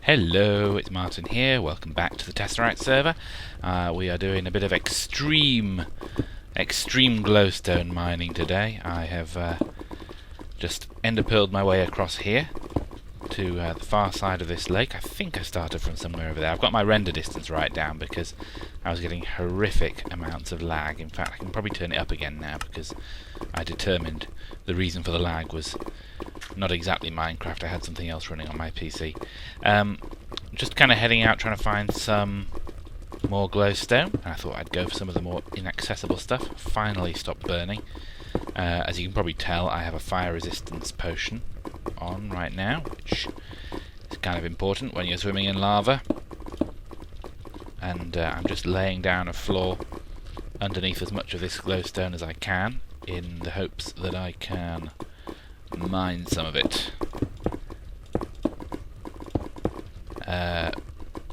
Hello, it's Martin here. Welcome back to the Tesseract server. We are doing a bit of extreme glowstone mining today. I have just ender-pearled my way across here to the far side of this lake. I think I started from somewhere over there. I've got my render distance right down because I was getting horrific amounts of lag. In fact, I can probably turn it up again now because I determined the reason for the lag was not exactly Minecraft. I had something else running on my PC. Just kind of heading out trying to find some more glowstone. I thought I'd go for some of the more inaccessible stuff. Finally stopped burning. As you can probably tell, I have a fire resistance potion on right now, which is kind of important when you're swimming in lava. And I'm just laying down a floor underneath as much of this glowstone as I can in the hopes that I can mine some of it.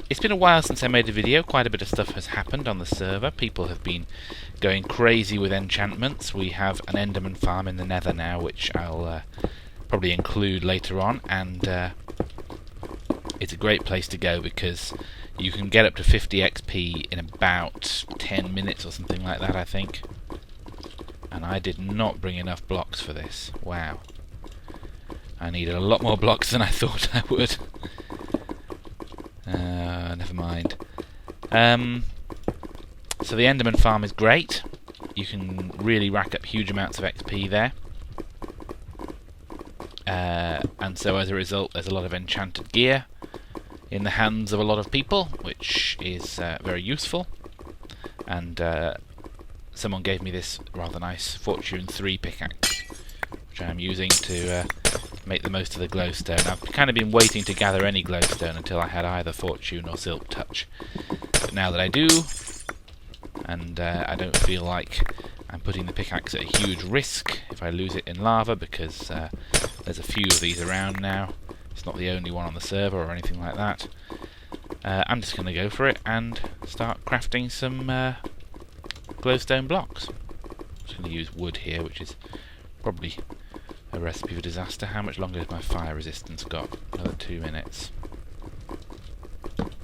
It's been a while since I made a video. Quite a bit of stuff has happened on the server. People have been going crazy with enchantments. We have an Enderman farm in the Nether now, which I'll probably include later on, and it's a great place to go because you can get up to 50 XP in about 10 minutes or something like that, I think. And I did not bring enough blocks for this. Wow. I needed a lot more blocks than I thought I would. Never mind. So the Enderman farm is great. You can really rack up huge amounts of XP there. And so as a result, there's a lot of enchanted gear in the hands of a lot of people, which is very useful. And someone gave me this rather nice Fortune 3 pickaxe, which I'm using to make the most of the glowstone. I've kind of been waiting to gather any glowstone until I had either Fortune or Silk Touch. But now that I do, and I don't feel like I'm putting the pickaxe at a huge risk if I lose it in lava, because there's a few of these around now. It's not the only one on the server or anything like that. I'm just going to go for it and start crafting some glowstone blocks. I'm just going to use wood here, which is probably a recipe for disaster. How much longer has my fire resistance got? Another 2 minutes.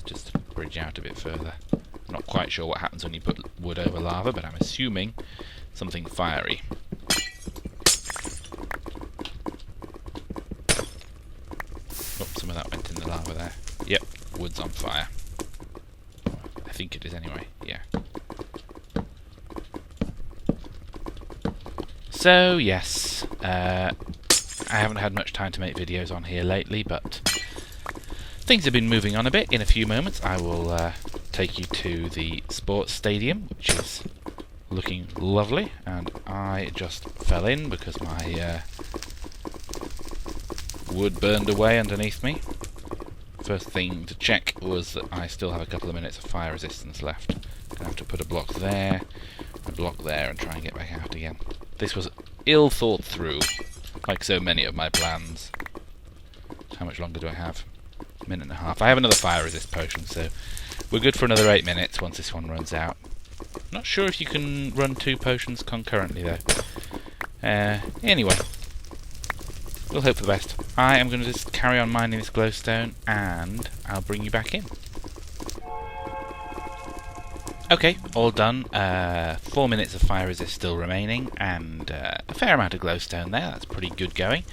Just bridge out a bit further. I'm not quite sure what happens when you put wood over lava, but I'm assuming something fiery. Oh, some of that went in the lava there. Yep, wood's on fire. I think it is anyway, yeah. So, yes, I haven't had much time to make videos on here lately, but things have been moving on a bit. In a few moments I will take you to the sports stadium, which is looking lovely, and I just fell in because my wood burned away underneath me. First thing to check was that I still have a couple of minutes of fire resistance left. I'm going to have to put a block there, and try and get back out again. This was ill thought through, like so many of my plans. How much longer do I have? A minute and a half. I have another fire resist potion, so we're good for another 8 minutes once this one runs out. Not sure if you can run 2 potions concurrently though. Anyway, we'll hope for the best. I am going to just carry on mining this glowstone, and I'll bring you back in. Okay, all done. 4 minutes of fire resist still remaining, and a fair amount of glowstone there. That's pretty good going.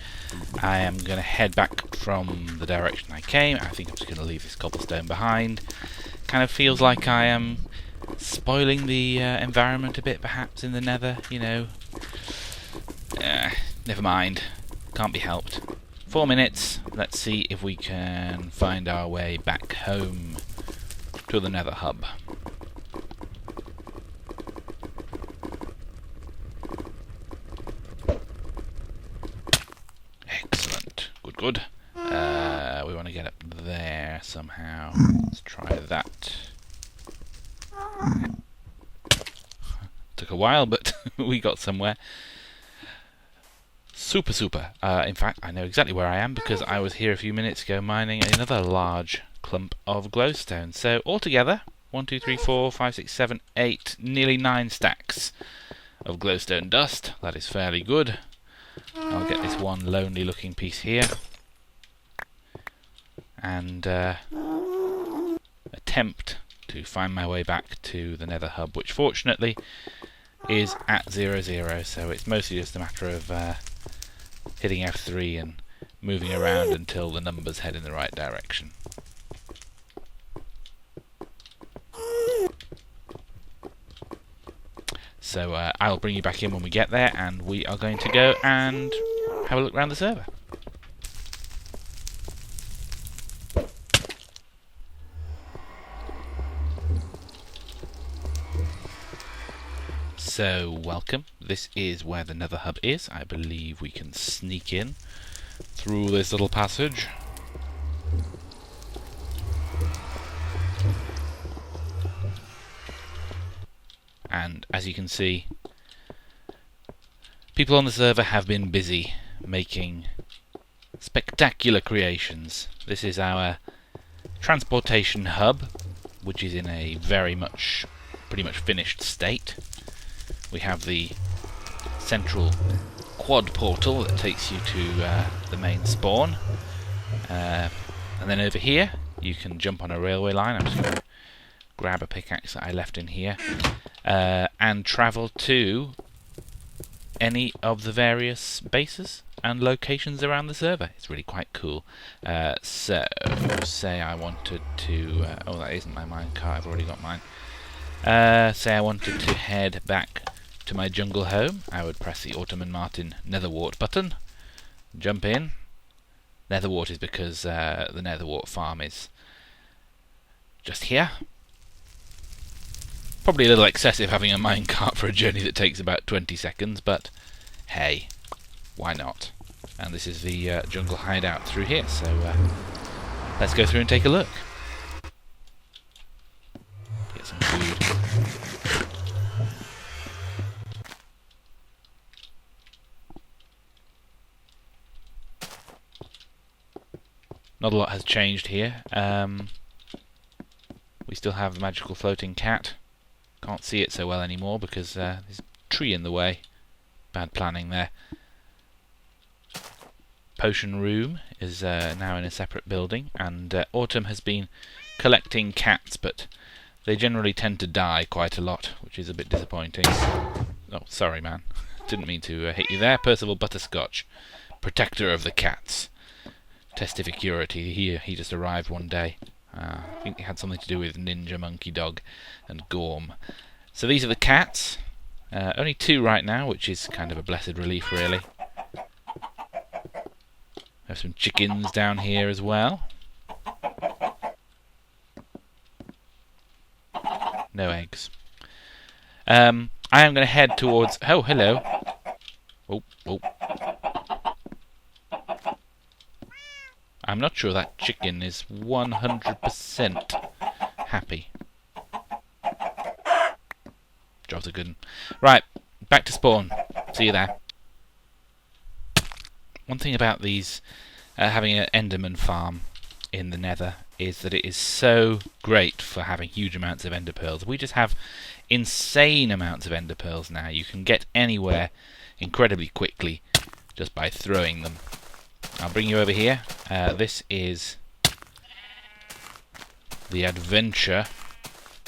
I am going to head back from the direction I came. I think I'm just going to leave this cobblestone behind. Kind of feels like I am spoiling the environment a bit, perhaps, in the Nether, you know. Never mind. Can't be helped. 4 minutes. Let's see if we can find our way back home to the Nether hub. Good. We want to get up there somehow. Let's try that. Took a while, but we got somewhere. Super. In fact, I know exactly where I am because I was here a few minutes ago mining another large clump of glowstone. So altogether, 1, 2, 3, 4, 5, 6, 7, 8, nearly 9 stacks of glowstone dust. That is fairly good. I'll get this one lonely looking piece here. and attempt to find my way back to the Nether hub, which fortunately is at 0, so it's mostly just a matter of hitting F3 and moving around until the numbers head in the right direction. So I'll bring you back in when we get there, and we are going to go and have a look around the server. So, welcome. This is where the Nether hub is. I believe we can sneak in through this little passage. And as you can see, people on the server have been busy making spectacular creations. This is our transportation hub, which is in a pretty much finished state. We have the central quad portal that takes you to the main spawn, and then over here you can jump on a railway line. I'm just going to grab a pickaxe that I left in here, and travel to any of the various bases and locations around the server. It's really quite cool. So, say I wanted to... oh, that isn't my minecart, I've already got mine. Say I wanted to head back to my jungle home. I would press the Autumn and Martin Netherwart button, jump in. Netherwart is because the Netherwart farm is just here. Probably a little excessive having a minecart for a journey that takes about 20 seconds, but hey, why not? And this is the jungle hideout through here, so let's go through and take a look. Get some food. Not a lot has changed here. We still have the magical floating cat. Can't see it so well anymore because there's a tree in the way. Bad planning there. Potion room is now in a separate building, and Autumn has been collecting cats, but they generally tend to die quite a lot, which is a bit disappointing. Oh, sorry, man. Didn't mean to hit you there. Percival Butterscotch, protector of the cats. Testificurity. He just arrived one day. I think it had something to do with Ninja Monkey Dog and Gorm. So these are the cats. Only 2 right now, which is kind of a blessed relief, really. Have some chickens down here as well. No eggs. I am going to head towards... Oh, hello. Oh, oh. I'm not sure that chicken is 100% happy. Job's a good one. Right, back to spawn. See you there. One thing about these, having an Enderman farm in the Nether, is that it is so great for having huge amounts of ender pearls. We just have insane amounts of ender pearls now. You can get anywhere incredibly quickly just by throwing them. I'll bring you over here. This is the adventure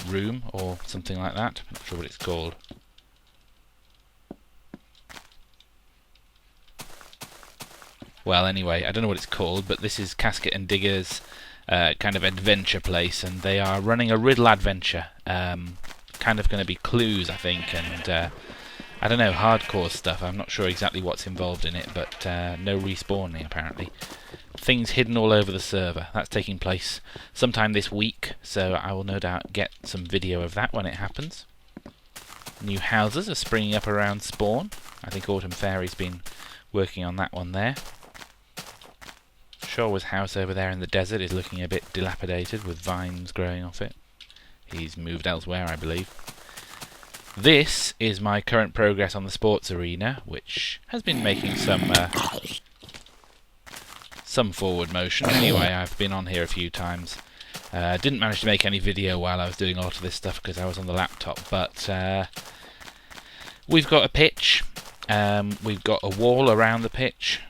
room, or something like that. I'm not sure what it's called. Well, anyway, I don't know what it's called, but this is Casket and Digger's kind of adventure place, and they are running a riddle adventure. Kind of going to be clues, I think, and I don't know, hardcore stuff. I'm not sure exactly what's involved in it, but no respawning, apparently. Things hidden all over the server. That's taking place sometime this week, so I will no doubt get some video of that when it happens. New houses are springing up around spawn. I think Autumn Fairy's been working on that one there. Shaw's house over there in the desert is looking a bit dilapidated with vines growing off it. He's moved elsewhere, I believe. This is my current progress on the sports arena, which has been making some forward motion. Anyway, I've been on here a few times. Didn't manage to make any video while I was doing a lot of this stuff because I was on the laptop, but we've got a pitch. We've got a wall around the pitch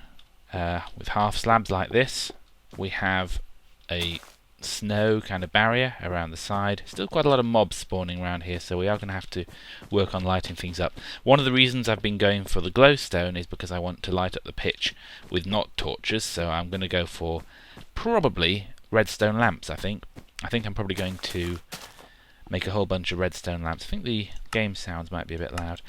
with half slabs like this. We have a snow kind of barrier around the side. Still quite a lot of mobs spawning around here, so we are going to have to work on lighting things up. One of the reasons I've been going for the glowstone is because I want to light up the pitch with not torches, so I'm going to go for probably redstone lamps, I think. I think I'm probably going to make a whole bunch of redstone lamps. I think the game sounds might be a bit loud.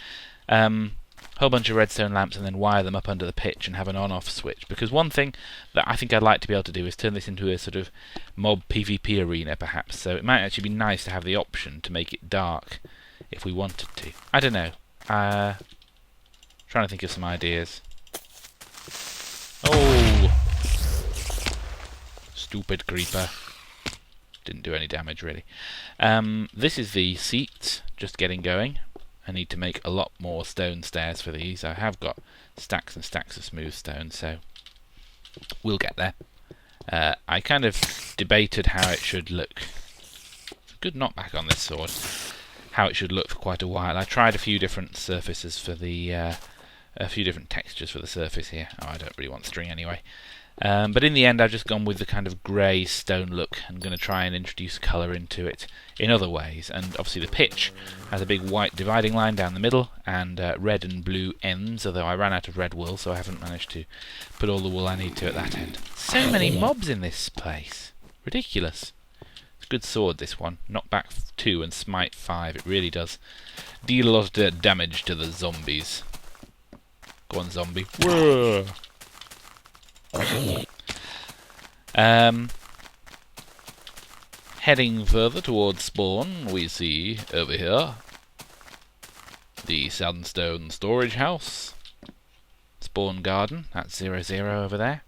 Whole bunch of redstone lamps and then wire them up under the pitch and have an on-off switch. Because one thing that I think I'd like to be able to do is turn this into a sort of mob PvP arena, perhaps. So it might actually be nice to have the option to make it dark if we wanted to. I don't know. Trying to think of some ideas. Oh! Stupid creeper. Didn't do any damage, really. This is the seats, just getting going. I need to make a lot more stone stairs for these. I have got stacks and stacks of smooth stone, so we'll get there. I kind of debated how it should look. Good knockback on this sword. How it should look for quite a while. I tried a few different surfaces for the... a few different textures for the surface here. Oh, I don't really want string anyway. But in the end I've just gone with the kind of grey stone look. I'm going to try and introduce colour into it in other ways, and obviously the pitch has a big white dividing line down the middle and red and blue ends, although I ran out of red wool so I haven't managed to put all the wool I need to at that end. So many mobs in this place. Ridiculous. It's a good sword, this one. Knockback 2 and smite 5. It really does deal a lot of damage to the zombies. Go on, zombie. Whoa. Heading further towards spawn, we see over here the sandstone storage house, spawn garden, that's 00 over there,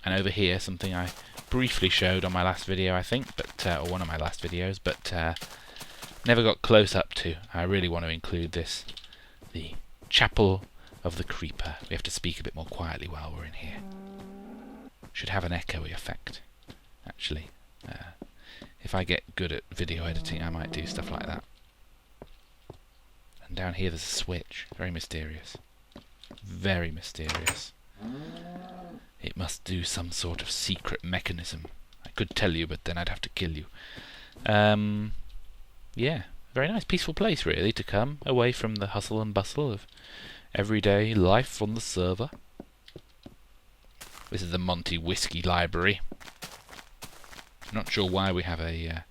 and over here something I briefly showed on my last video, I think, but or one of my last videos, but never got close up to. I really want to include this, the chapel of the creeper. We have to speak a bit more quietly while we're in here. Should have an echoey effect, actually. If I get good at video editing, I might do stuff like that. And down here there's a switch. Very mysterious. Very mysterious. It must do some sort of secret mechanism. I could tell you, but then I'd have to kill you. Yeah, very nice, peaceful place, really, to come away from the hustle and bustle of everyday life on the server. This is the Monty Whiskey Library. I'm not sure why we have a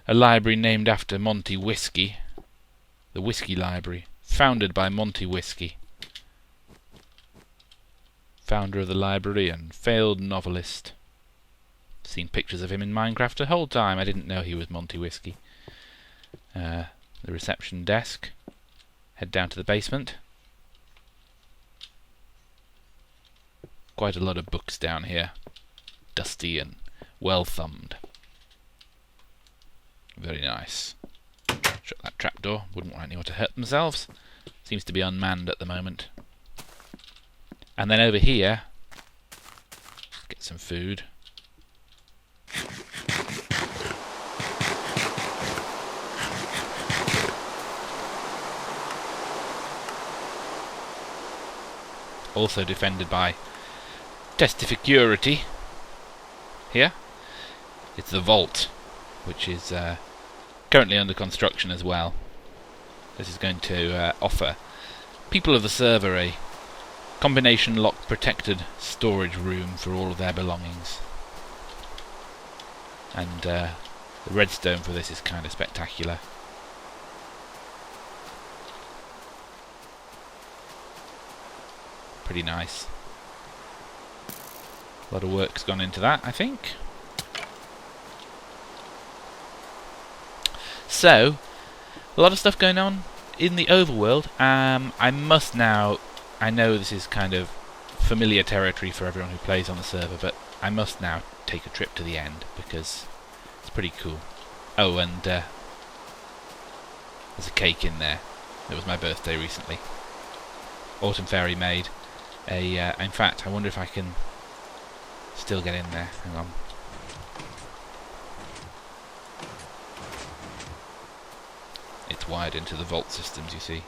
library named after Monty Whiskey. The Whiskey Library, founded by Monty Whiskey, founder of the library and failed novelist. Seen pictures of him in Minecraft the whole time. I didn't know he was Monty Whiskey. The reception desk. Head down to the basement. Quite a lot of books down here. Dusty and well thumbed. Very nice. Shut that trapdoor. Wouldn't want anyone to hurt themselves. Seems to be unmanned at the moment. And then over here, get some food. Also defended by Tesseract. Here, it's the vault, which is currently under construction as well. This is going to offer people of the server a combination lock protected storage room for all of their belongings. And the redstone for this is kind of spectacular. Pretty nice. A lot of work's gone into that, I think. So, a lot of stuff going on in the overworld. I must now, I know this is kind of familiar territory for everyone who plays on the server, but I must now take a trip to the end because it's pretty cool. Oh, and there's a cake in there. It was my birthday recently. Autumn Fairy made a, in fact, I wonder if I can still get in there. Hang on. It's wired into the vault systems, you see.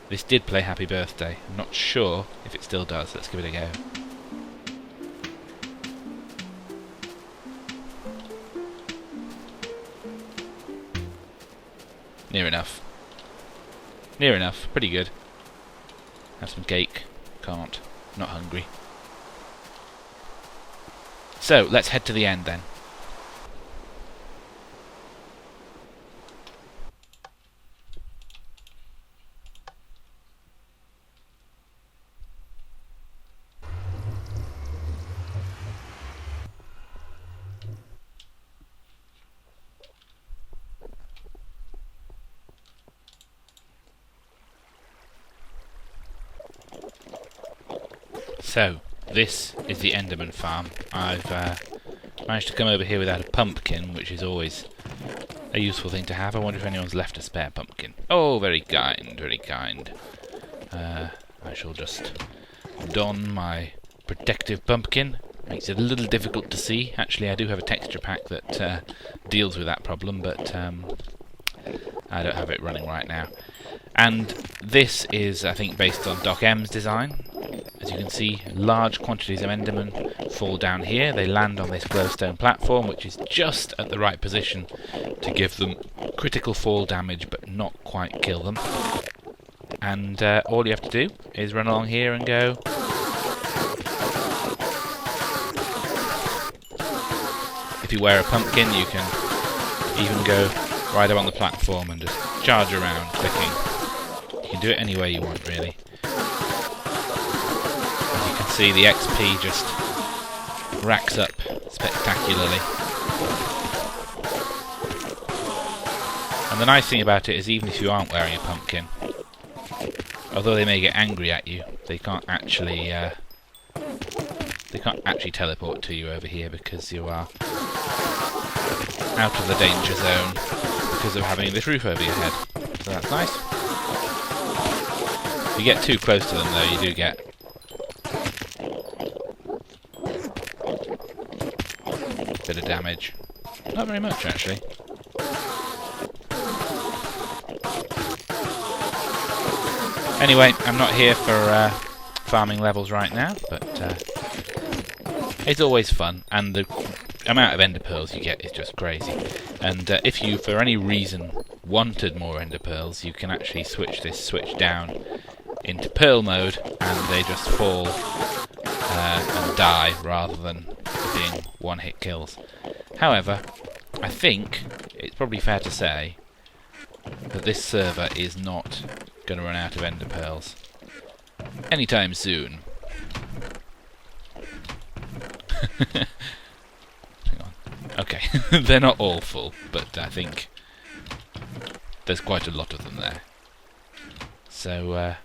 This did play Happy Birthday. I'm not sure if it still does. Let's give it a go. Near enough. Near enough. Pretty good. Have some cake. Can't. Not hungry. So, let's head to the end then. So, this is the Enderman farm. I've managed to come over here without a pumpkin, which is always a useful thing to have. I wonder if anyone's left a spare pumpkin. Oh, very kind, very kind. I shall just don my protective pumpkin. Makes it a little difficult to see. Actually, I do have a texture pack that deals with that problem, but I don't have it running right now. And this is, I think, based on Doc M's design. As you can see, large quantities of Endermen fall down here. They land on this glowstone platform, which is just at the right position to give them critical fall damage, but not quite kill them. And all you have to do is run along here and go... If you wear a pumpkin, you can even go right up on the platform and just charge around, clicking. You can do it any way you want, really. As you can see, the XP just racks up spectacularly. And the nice thing about it is, even if you aren't wearing a pumpkin, although they may get angry at you, they can't actually teleport to you over here because you are out of the danger zone because of having this roof over your head. So that's nice. If you get too close to them though, you do get a bit of damage. Not very much actually. Anyway, I'm not here for farming levels right now, but it's always fun, and the amount of ender pearls you get is just crazy. And if you, for any reason, wanted more ender pearls, you can actually switch this switch down into pearl mode, and they just fall and die rather than being one-hit kills. However, I think it's probably fair to say that this server is not going to run out of ender pearls anytime soon. Hang on. Okay, they're not all full, but I think there's quite a lot of them there. So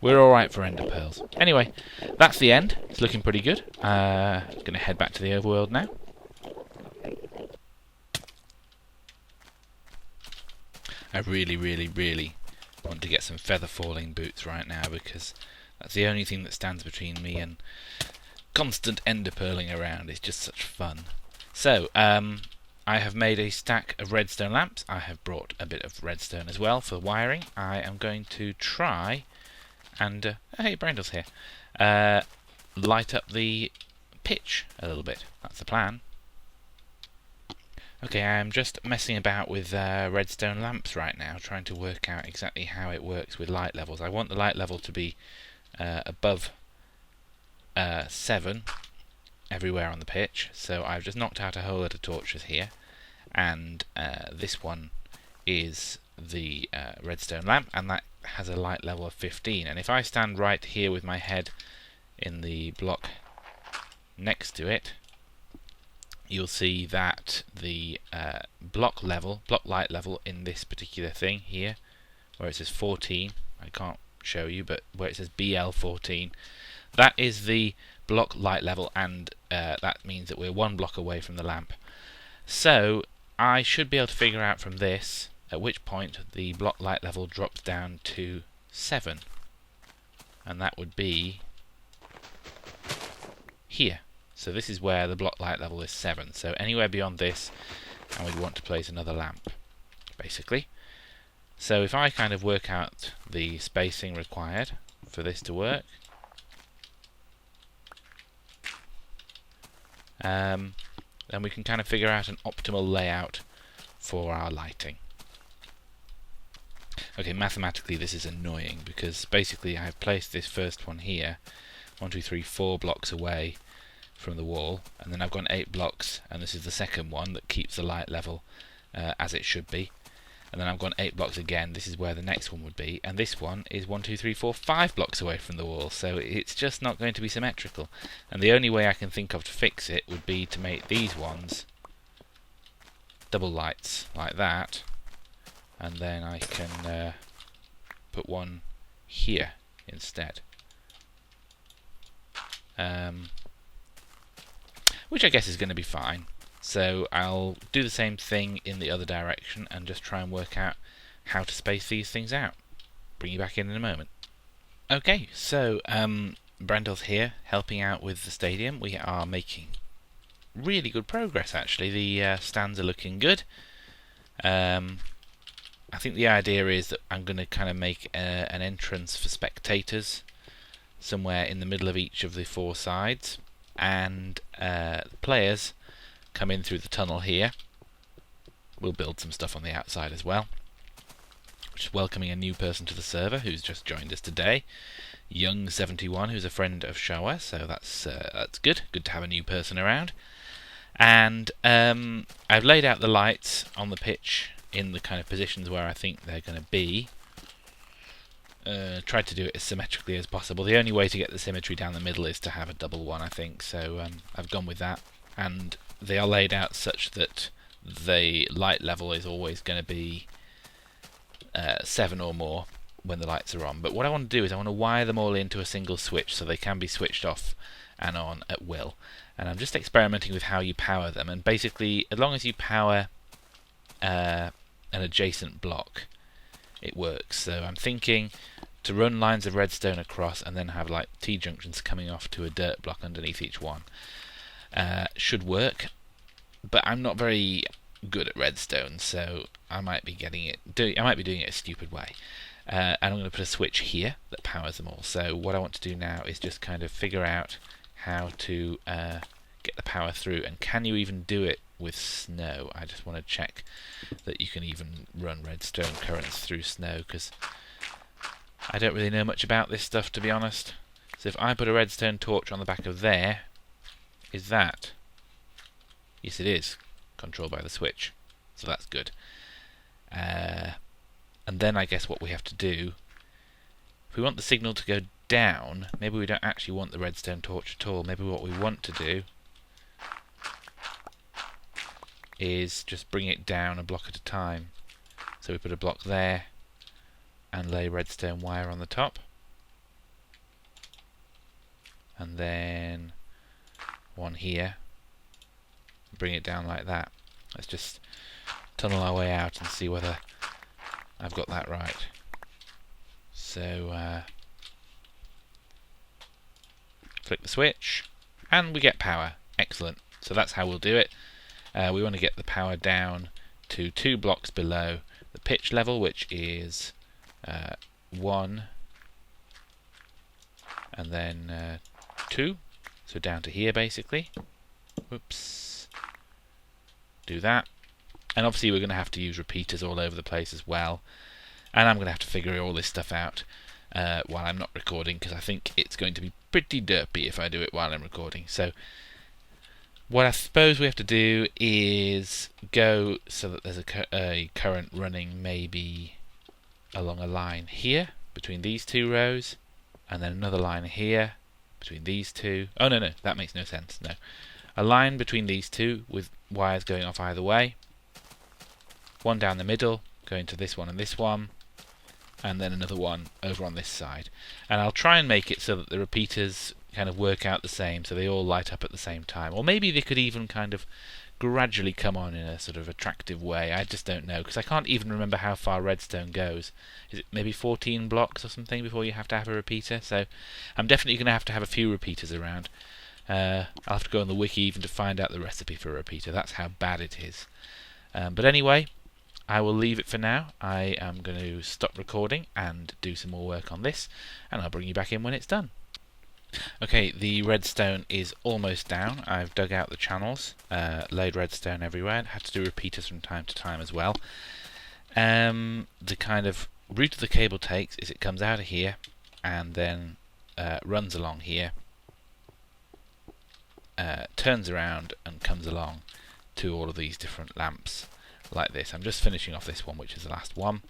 we're alright for ender pearls. Anyway, that's the end. It's looking pretty good. Going to head back to the overworld now. I really, really, really want to get some feather falling boots right now, because that's the only thing that stands between me and constant ender pearling around. It's just such fun. So, I have made a stack of redstone lamps. I have brought a bit of redstone as well for wiring. I am going to try and... hey, Brindle's here. Light up the pitch a little bit. That's the plan. Okay, I am just messing about with redstone lamps right now, trying to work out exactly how it works with light levels. I want the light level to be above 7 everywhere on the pitch, so I've just knocked out a whole lot of torches here, and this one is the redstone lamp, and that has a light level of 15. And if I stand right here with my head in the block next to it, you'll see that the block light level in this particular thing here, where it says 14, I can't show you, but where it says BL14, that is the block light level, and that means that we're 1 block away from the lamp. So I should be able to figure out from this at which point the block light level drops down to 7, and that would be here. So this is where the block light level is 7. So anywhere beyond this, and we'd want to place another lamp, basically. So if I kind of work out the spacing required for this to work, then we can kind of figure out an optimal layout for our lighting. Okay, mathematically this is annoying because basically I've placed this first one here, 1, 2, 3, 4 blocks away from the wall, and then I've gone 8 blocks, and this is the second one that keeps the light level as it should be. And then I've gone 8 blocks again, this is where the next one would be, and this one is 1, 2, 3, 4, 5 blocks away from the wall, so it's just not going to be symmetrical. And the only way I can think of to fix it would be to make these ones double lights like that, and then I can put one here instead. Which I guess is going to be fine. So I'll do the same thing in the other direction and just try and work out how to space these things out. Bring you back in a moment. Okay, so Brandel's here helping out with the stadium. We are making really good progress actually. The stands are looking good. I think the idea is that I'm going to kind of make an entrance for spectators somewhere in the middle of each of the 4 sides, and players come in through the tunnel here. We'll build some stuff on the outside as well. Just welcoming a new person to the server who's just joined us today, Young71, who's a friend of Showa, so that's good. Good to have a new person around. And I've laid out the lights on the pitch in the kind of positions where I think they're going to be. Tried to do it as symmetrically as possible. The only way to get the symmetry down the middle is to have a double one, I think, so I've gone with that. And they are laid out such that the light level is always going to be 7 or more when the lights are on. But what I want to do is I want to wire them all into a single switch so they can be switched off and on at will. And I'm just experimenting with how you power them, and basically as long as you power an adjacent block it works. So I'm thinking to run lines of redstone across and then have like T-junctions coming off to a dirt block underneath each one. Should work, but I'm not very good at redstone, so I might be doing it a stupid way. And I'm going to put a switch here that powers them all. So what I want to do now is just kind of figure out how to get the power through, and can you even do it with snow? I just want to check that you can even run redstone currents through snow, because I don't really know much about this stuff, to be honest. So if I put a redstone torch on the back of there, is that? Yes, it is. Controlled by the switch. So that's good. And then I guess what we have to do, if we want the signal to go down, maybe we don't actually want the redstone torch at all. Maybe what we want to do is just bring it down a block at a time. So we put a block there and lay redstone wire on the top, and then one here, bring it down like that. Let's just tunnel our way out and see whether I've got that right. So flick the switch and we get power. Excellent. So that's how we'll do it. We want to get the power down to 2 blocks below the pitch level, which is 1 and then 2. So down to here basically. Whoops. Do that. And obviously we're going to have to use repeaters all over the place as well. And I'm going to have to figure all this stuff out while I'm not recording, because I think it's going to be pretty derpy if I do it while I'm recording. So what I suppose we have to do is go so that there's a current running maybe along a line here between these 2 rows, and then another line here between these 2. Oh no, that makes no sense. No, a line between these 2 with wires going off either way. One down the middle going to this one and this one, and then another one over on this side. And I'll try and make it so that the repeaters kind of work out the same, so they all light up at the same time. Or maybe they could even kind of gradually come on in a sort of attractive way. I just don't know, because I can't even remember how far redstone goes. Is it maybe 14 blocks or something before you have to have a repeater? So I'm definitely going to have a few repeaters around. I'll have to go on the wiki even to find out the recipe for a repeater. That's how bad it is. But anyway, I will leave it for now. I am going to stop recording and do some more work on this, and I'll bring you back in when it's done. Okay, the redstone is almost down. I've dug out the channels, laid redstone everywhere, and had to do repeaters from time to time as well. The kind of route the cable takes is it comes out of here and then runs along here, turns around and comes along to all of these different lamps like this. I'm just finishing off this one, which is the last one.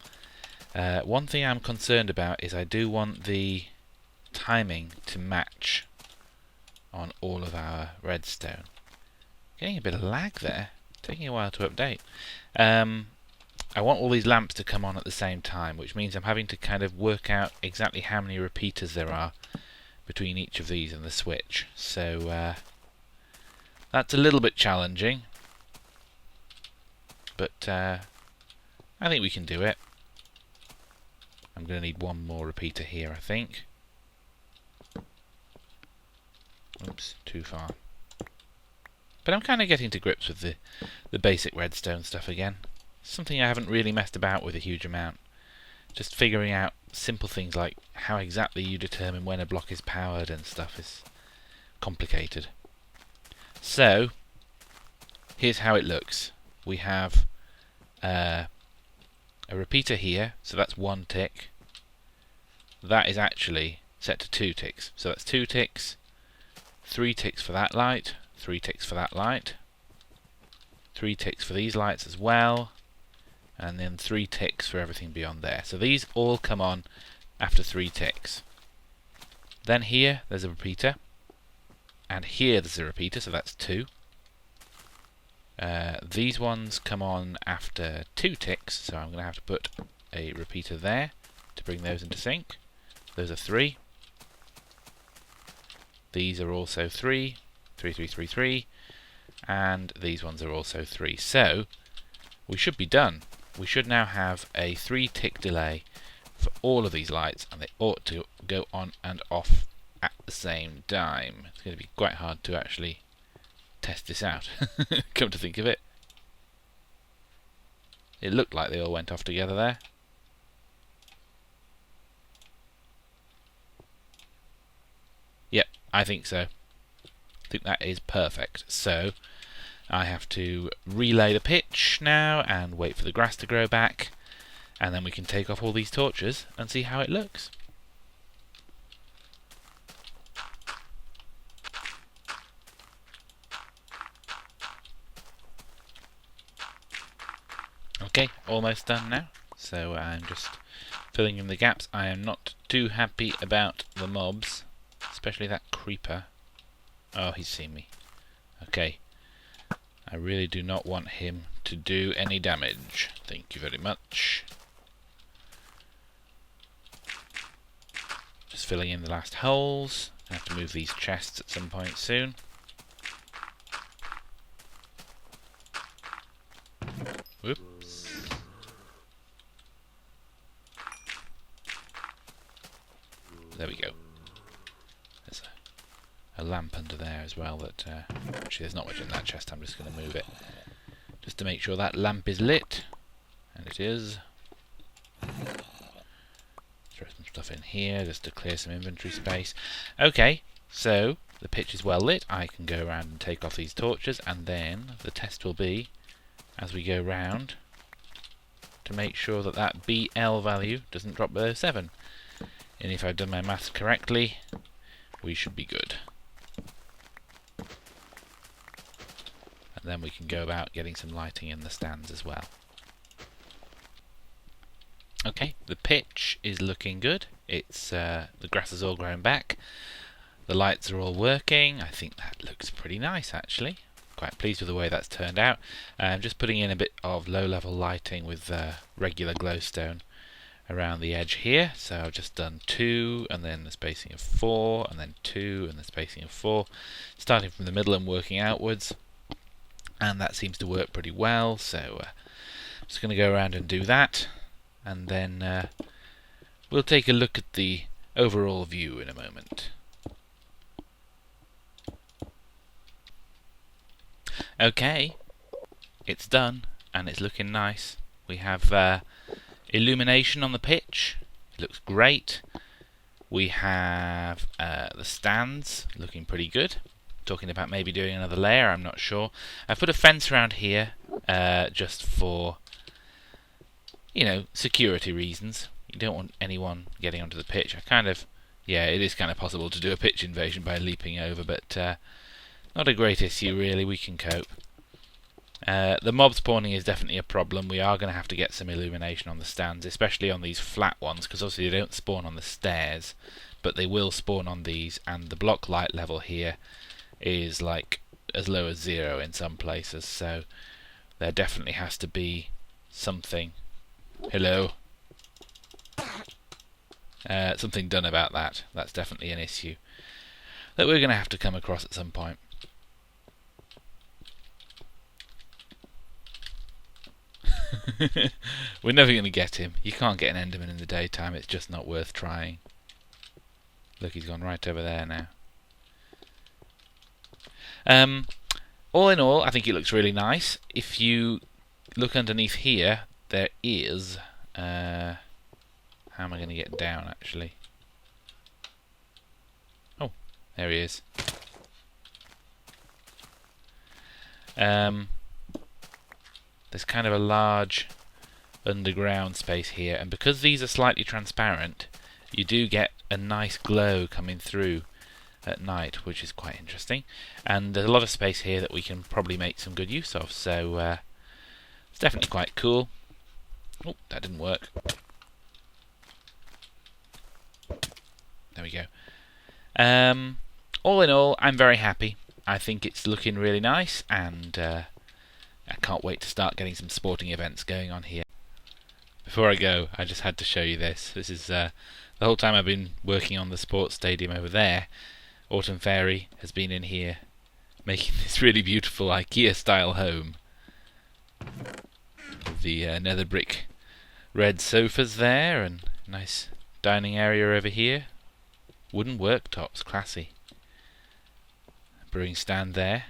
One thing I'm concerned about is I do want the timing to match on all of our redstone. Getting a bit of lag there, taking a while to update. I want all these lamps to come on at the same time, which means I'm having to kind of work out exactly how many repeaters there are between each of these and the switch. So that's a little bit challenging, but I think we can do it. I'm going to need one more repeater here, I think. Oops, too far. But I'm kind of getting to grips with the basic redstone stuff again. Something I haven't really messed about with a huge amount. Just figuring out simple things like how exactly you determine when a block is powered and stuff is complicated. So, here's how it looks. We have a repeater here, so that's 1 tick. That is actually set to 2 ticks. So that's 2 ticks, 3 ticks for that light, 3 ticks for that light, 3 ticks for these lights as well, and then 3 ticks for everything beyond there. So these all come on after 3 ticks. Then here there's a repeater, and here there's a repeater, so that's 2. These ones come on after 2 ticks, so I'm going to have to put a repeater there to bring those into sync. Those are 3. These are also 3, 3, 3, 3, 3, and these ones are also 3. So we should be done. We should now have a 3-tick delay for all of these lights, and they ought to go on and off at the same time. It's going to be quite hard to actually test this out, come to think of it. It looked like they all went off together there. Yep, I think so. I think that is perfect. So I have to relay the pitch now and wait for the grass to grow back, and then we can take off all these torches and see how it looks. Okay, almost done now. So I'm just filling in the gaps. I am not too happy about the mobs, especially that creeper. Oh, he's seen me. Okay. I really do not want him to do any damage. Thank you very much. Just filling in the last holes. I have to move these chests at some point soon. Whoops. There we go. There's a lamp under there as well that actually there's not much in that chest. I'm just going to move it just to make sure that lamp is lit, and it is. Throw some stuff in here just to clear some inventory space. Okay, so the pitch is well lit. I can go around and take off these torches, and then the test will be, as we go round, to make sure that that BL value doesn't drop below 7. And if I've done my maths correctly, we should be good. And then we can go about getting some lighting in the stands as well. Okay, the pitch is looking good. It's the grass has all grown back. The lights are all working. I think that looks pretty nice actually. Quite pleased with the way that's turned out. I'm just putting in a bit of low-level lighting with regular glowstone around the edge here. So I've just done 2, and then the spacing of 4, and then 2, and the spacing of 4, starting from the middle and working outwards. And that seems to work pretty well. So I'm just going to go around and do that, and then we'll take a look at the overall view in a moment. Okay, it's done and it's looking nice. We have illumination on the pitch. It looks great. We have the stands looking pretty good. Talking about maybe doing another layer, I'm not sure. I've put a fence around here just for, you know, security reasons. You don't want anyone getting onto the pitch. Yeah, it is kind of possible to do a pitch invasion by leaping over, but not a great issue really. We can cope. The mob spawning is definitely a problem. We are going to have to get some illumination on the stands, especially on these flat ones, because obviously they don't spawn on the stairs, but they will spawn on these, and the block light level here is like as low as 0 in some places, so there definitely has to be something. Hello. Something done about that. That's definitely an issue that we're going to have to come across at some point. We're never going to get him. You can't get an Enderman in the daytime. It's just not worth trying. Look, he's gone right over there now. All in all, I think it looks really nice. If you look underneath here, there is... how am I going to get down, actually? Oh, there he is. There's kind of a large underground space here, and because these are slightly transparent, you do get a nice glow coming through at night, which is quite interesting. And there's a lot of space here that we can probably make some good use of, so it's definitely quite cool. Oh, that didn't work. There we go. All in all, I'm very happy. I think it's looking really nice, and I can't wait to start getting some sporting events going on here. Before I go, I just had to show you this. This is the whole time I've been working on the sports stadium over there. Autumn Fairy has been in here making this really beautiful IKEA-style home. With the nether brick red sofas there, and nice dining area over here. Wooden worktops, classy. Brewing stand there.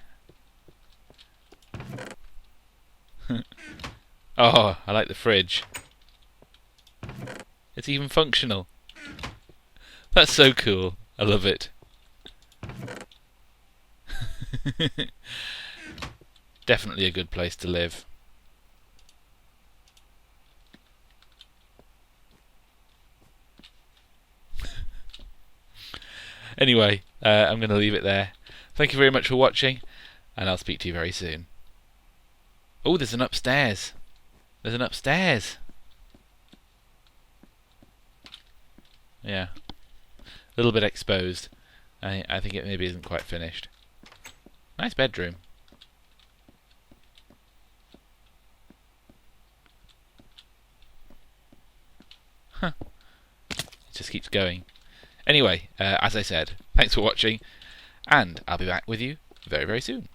Oh, I like the fridge. It's even functional. That's so cool. I love it. Definitely a good place to live. Anyway, I'm going to leave it there. Thank you very much for watching, and I'll speak to you very soon. Oh, there's an upstairs. There's an upstairs. Yeah. A little bit exposed. I think it maybe isn't quite finished. Nice bedroom. Huh. It just keeps going. Anyway, as I said, thanks for watching, and I'll be back with you very, very soon.